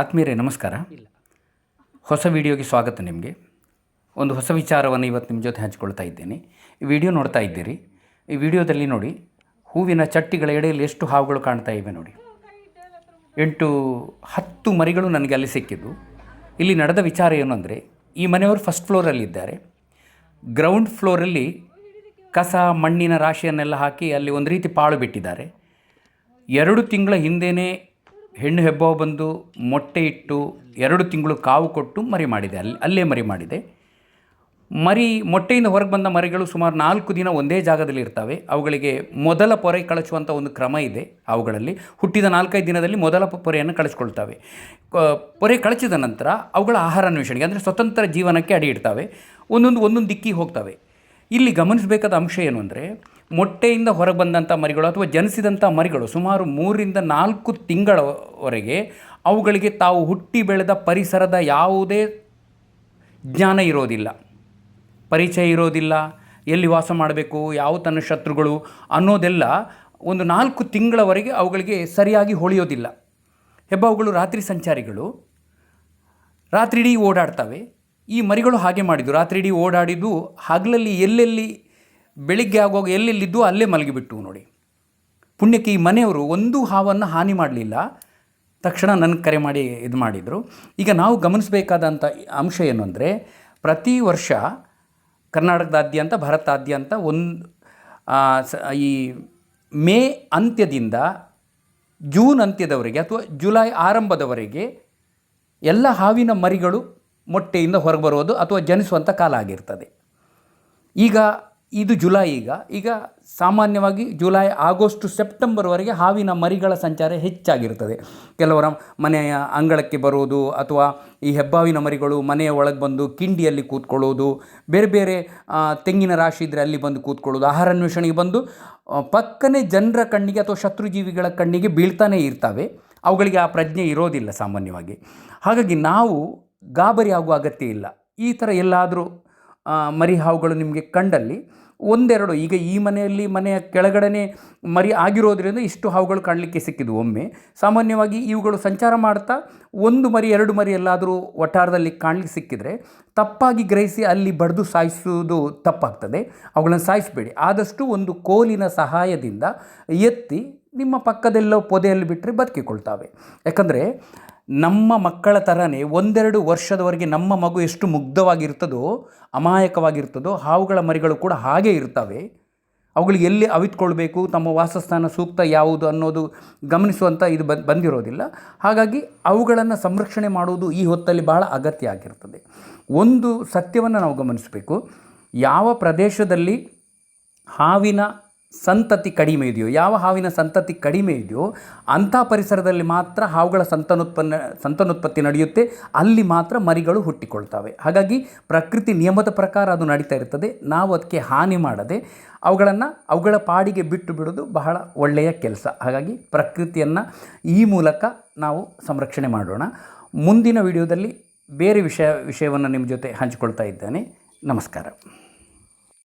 ಆತ್ಮೀಯರೇ ನಮಸ್ಕಾರ. ಹೊಸ ವಿಡಿಯೋಗೆ ಸ್ವಾಗತ. ನಿಮಗೆ ಒಂದು ಹೊಸ ವಿಚಾರವನ್ನು ಇವತ್ತು ನಿಮ್ಮ ಜೊತೆ ಹಂಚಿಕೊಳ್ತಾ ಇದ್ದೇನೆ. ಈ ವಿಡಿಯೋ ನೋಡ್ತಾ ಇದ್ದೀರಿ. ಈ ವಿಡಿಯೋದಲ್ಲಿ ನೋಡಿ, ಹೂವಿನ ಚಟ್ಟಿಗಳ ಎಡೆಯಲ್ಲಿ ಎಷ್ಟು ಹಾವುಗಳು ಕಾಣ್ತಾ ಇವೆ ನೋಡಿ. 8-10 ಮರಿಗಳು ನನಗೆ ಅಲ್ಲಿ ಸಿಕ್ಕಿದ್ದು. ಇಲ್ಲಿ ನಡೆದ ವಿಚಾರ ಏನು ಅಂದರೆ, ಈ ಮನೆಯವರು ಫಸ್ಟ್ ಫ್ಲೋರಲ್ಲಿದ್ದಾರೆ. ಗ್ರೌಂಡ್ ಫ್ಲೋರಲ್ಲಿ ಕಸ ಮಣ್ಣಿನ ರಾಶಿಯನ್ನೆಲ್ಲ ಹಾಕಿ ಅಲ್ಲಿ ಒಂದು ರೀತಿ ಪಾಳು ಬಿಟ್ಟಿದ್ದಾರೆ. 2 ತಿಂಗಳ ಹಿಂದೆಯೇ ಹೆಣ್ಣು ಹೆಬ್ಬಾವು ಬಂದು ಮೊಟ್ಟೆ ಇಟ್ಟು 2 ತಿಂಗಳು ಕಾವು ಕೊಟ್ಟು ಮರಿ ಮಾಡಿದೆ. ಅಲ್ಲೇ ಮರಿ ಮಾಡಿದೆ. ಮೊಟ್ಟೆಯಿಂದ ಹೊರಗೆ ಬಂದ ಮರಿಗಳು ಸುಮಾರು 4 ದಿನ ಒಂದೇ ಜಾಗದಲ್ಲಿ ಇರ್ತವೆ. ಅವುಗಳಿಗೆ ಮೊದಲ ಪೊರೆ ಕಳಿಸುವಂಥ ಒಂದು ಕ್ರಮ ಇದೆ. ಅವುಗಳಲ್ಲಿ ಹುಟ್ಟಿದ 4-5 ದಿನದಲ್ಲಿ ಮೊದಲ ಪೊರೆಯನ್ನು ಕಳಿಸ್ಕೊಳ್ತವೆ. ಪೊರೆ ಕಳಿಸಿದ ನಂತರ ಅವುಗಳ ಆಹಾರ ಅನ್ವೇಷಣೆಗೆ ಅಂದರೆ ಸ್ವತಂತ್ರ ಜೀವನಕ್ಕೆ ಅಡಿ ಇಡ್ತವೆ. ಒಂದೊಂದು ದಿಕ್ಕಿಗೆ ಹೋಗ್ತವೆ. ಇಲ್ಲಿ ಗಮನಿಸಬೇಕಾದ ಅಂಶ ಏನು ಅಂದರೆ, ಮೊಟ್ಟೆಯಿಂದ ಹೊರಗೆ ಬಂದಂಥ ಮರಿಗಳು ಅಥವಾ ಜನಿಸಿದಂಥ ಮರಿಗಳು ಸುಮಾರು 3-4 ತಿಂಗಳವರೆಗೆ ಅವುಗಳಿಗೆ ತಾವು ಹುಟ್ಟಿ ಬೆಳೆದ ಪರಿಸರದ ಯಾವುದೇ ಜ್ಞಾನ ಇರೋದಿಲ್ಲ, ಪರಿಚಯ ಇರೋದಿಲ್ಲ. ಎಲ್ಲಿ ವಾಸ ಮಾಡಬೇಕು, ಯಾವ ತನ್ನ ಶತ್ರುಗಳು ಅನ್ನೋದೆಲ್ಲ ಒಂದು 4 ತಿಂಗಳವರೆಗೆ ಅವುಗಳಿಗೆ ಸರಿಯಾಗಿ ಹೊಳೆಯೋದಿಲ್ಲ. ಹೆಬ್ಬಾವುಗಳು ರಾತ್ರಿ ಸಂಚಾರಿಗಳು, ರಾತ್ರಿಡೀ ಓಡಾಡ್ತವೆ. ಈ ಮರಿಗಳು ಹಾಗೆ ಮಾಡಿದ್ದು. ರಾತ್ರಿಡೀ ಓಡಾಡಿದ್ದು ಹಗಲಲ್ಲಿ ಎಲ್ಲೆಲ್ಲಿ ಬೆಳಿಗ್ಗೆ ಆಗುವಾಗ ಎಲ್ಲೆಲ್ಲಿದ್ದು ಅಲ್ಲೇ ಮಲಗಿಬಿಟ್ಟು ನೋಡಿ. ಪುಣ್ಯಕ್ಕೆ ಈ ಮನೆಯವರು ಒಂದು ಹಾವನ್ನು ಹಾನಿ ಮಾಡಲಿಲ್ಲ. ತಕ್ಷಣ ನನಗೆ ಕರೆ ಮಾಡಿ ಇದು ಮಾಡಿದರು. ಈಗ ನಾವು ಗಮನಿಸಬೇಕಾದಂಥ ಅಂಶ ಏನು ಅಂದರೆ, ಪ್ರತಿ ವರ್ಷ ಕರ್ನಾಟಕದಾದ್ಯಂತ ಭಾರತಾದ್ಯಂತ ಈ ಮೇ ಅಂತ್ಯದಿಂದ ಜೂನ್ ಅಂತ್ಯದವರೆಗೆ ಅಥವಾ ಜುಲೈ ಆರಂಭದವರೆಗೆ ಎಲ್ಲ ಹಾವಿನ ಮರಿಗಳು ಮೊಟ್ಟೆಯಿಂದ ಹೊರಗೆ ಬರೋದು ಅಥವಾ ಜನಿಸುವಂಥ ಕಾಲ ಆಗಿರ್ತದೆ. ಈಗ ಇದು ಜುಲೈ. ಈಗ ಸಾಮಾನ್ಯವಾಗಿ ಜುಲೈ, ಆಗಸ್ಟ್, ಸೆಪ್ಟೆಂಬರ್ವರೆಗೆ ಹಾವಿನ ಮರಿಗಳ ಸಂಚಾರ ಹೆಚ್ಚಾಗಿರ್ತದೆ. ಕೆಲವರ ಮನೆಯ ಅಂಗಳಕ್ಕೆ ಬರೋದು ಅಥವಾ ಈ ಹೆಬ್ಬಾವಿನ ಮರಿಗಳು ಮನೆಯ ಒಳಗೆ ಬಂದು ಕಿಂಡಿಯಲ್ಲಿ ಕೂತ್ಕೊಳ್ಳೋದು, ಬೇರೆ ಬೇರೆ ತೆಂಗಿನ ರಾಶಿ ಇದ್ದರೆ ಅಲ್ಲಿ ಬಂದು ಕೂತ್ಕೊಳ್ಳೋದು, ಆಹಾರ ಅನ್ವೇಷಣೆಗೆ ಬಂದು ಪಕ್ಕನೆ ಜನರ ಕಣ್ಣಿಗೆ ಅಥವಾ ಶತ್ರುಜೀವಿಗಳ ಕಣ್ಣಿಗೆ ಬೀಳ್ತಾನೆ ಇರ್ತವೆ. ಅವುಗಳಿಗೆ ಆ ಪ್ರಜ್ಞೆ ಇರೋದಿಲ್ಲ ಸಾಮಾನ್ಯವಾಗಿ. ಹಾಗಾಗಿ ನಾವು ಗಾಬರಿ ಆಗುವ ಅಗತ್ಯ ಇಲ್ಲ. ಈ ಥರ ಎಲ್ಲಾದರೂ ಮರಿ ಹಾವುಗಳು ನಿಮಗೆ ಕಂಡಲ್ಲಿ 1-2, ಈಗ ಈ ಮನೆಯ ಕೆಳಗಡೆ ಮರಿ ಆಗಿರೋದ್ರಿಂದ ಇಷ್ಟು ಹಾವುಗಳು ಕಾಣಲಿಕ್ಕೆ ಸಿಕ್ಕಿದ್ವು ಒಮ್ಮೆ. ಸಾಮಾನ್ಯವಾಗಿ ಇವುಗಳು ಸಂಚಾರ ಮಾಡ್ತಾ 1 ಮರಿ 2 ಮರಿ ಎಲ್ಲಾದರೂ ಒಟ್ಟಾರದಲ್ಲಿ ಕಾಣಲಿಕ್ಕೆ ಸಿಕ್ಕಿದರೆ ತಪ್ಪಾಗಿ ಗ್ರಹಿಸಿ ಅಲ್ಲಿ ಬಡಿದು ಸಾಯಿಸುವುದು ತಪ್ಪಾಗ್ತದೆ. ಅವುಗಳನ್ನು ಸಾಯಿಸಬೇಡಿ. ಆದಷ್ಟು ಒಂದು ಕೋಲಿನ ಸಹಾಯದಿಂದ ಎತ್ತಿ ನಿಮ್ಮ ಪಕ್ಕದೆಲ್ಲೋ ಪೊದೆಯಲ್ಲಿ ಬಿಟ್ಟರೆ ಬದುಕಿಕೊಳ್ತವೆ. ಯಾಕಂದರೆ ನಮ್ಮ ಮಕ್ಕಳ ಥರನೇ 1-2 ವರ್ಷದವರೆಗೆ ನಮ್ಮ ಮಗು ಎಷ್ಟು ಮುಗ್ಧವಾಗಿರ್ತದೋ, ಅಮಾಯಕವಾಗಿರ್ತದೋ, ಹಾವುಗಳ ಮರಿಗಳು ಕೂಡ ಹಾಗೇ ಇರ್ತವೆ. ಅವುಗಳಿಗೆ ಎಲ್ಲಿ ಅವಿತ್ಕೊಳ್ಬೇಕು, ತಮ್ಮ ವಾಸಸ್ಥಾನ ಸೂಕ್ತ ಯಾವುದು ಅನ್ನೋದು ಗಮನಿಸುವಂಥ ಇದು ಬಂದಿರೋದಿಲ್ಲ. ಹಾಗಾಗಿ ಅವುಗಳನ್ನು ಸಂರಕ್ಷಣೆ ಮಾಡುವುದು ಈ ಹೊತ್ತಲ್ಲಿ ಬಹಳ ಅಗತ್ಯ ಆಗಿರ್ತದೆ. ಒಂದು ಸತ್ಯವನ್ನು ನಾವು ಗಮನಿಸಬೇಕು. ಯಾವ ಪ್ರದೇಶದಲ್ಲಿ ಹಾವಿನ ಸಂತತಿ ಕಡಿಮೆ ಇದೆಯೋ, ಯಾವ ಹಾವಿನ ಸಂತತಿ ಕಡಿಮೆ ಇದೆಯೋ ಅಂಥ ಪರಿಸರದಲ್ಲಿ ಮಾತ್ರ ಹಾವುಗಳ ಸಂತಾನೋತ್ಪತ್ತಿ ನಡೆಯುತ್ತೆ. ಅಲ್ಲಿ ಮಾತ್ರ ಮರಿಗಳು ಹುಟ್ಟಿಕೊಳ್ತವೆ. ಹಾಗಾಗಿ ಪ್ರಕೃತಿ ನಿಯಮದ ಪ್ರಕಾರ ಅದು ನಡೀತಾ ಇರ್ತದೆ. ನಾವು ಅದಕ್ಕೆ ಹಾನಿ ಮಾಡದೆ ಅವುಗಳ ಪಾಡಿಗೆ ಬಿಟ್ಟು ಬಿಡೋದು ಬಹಳ ಒಳ್ಳೆಯ ಕೆಲಸ. ಹಾಗಾಗಿ ಪ್ರಕೃತಿಯನ್ನು ಈ ಮೂಲಕ ನಾವು ಸಂರಕ್ಷಣೆ ಮಾಡೋಣ. ಮುಂದಿನ ವಿಡಿಯೋದಲ್ಲಿ ಬೇರೆ ವಿಷಯವನ್ನು ನಿಮ್ಮ ಜೊತೆ ಹಂಚಿಕೊಳ್ತಾ ಇದ್ದೇನೆ. ನಮಸ್ಕಾರ.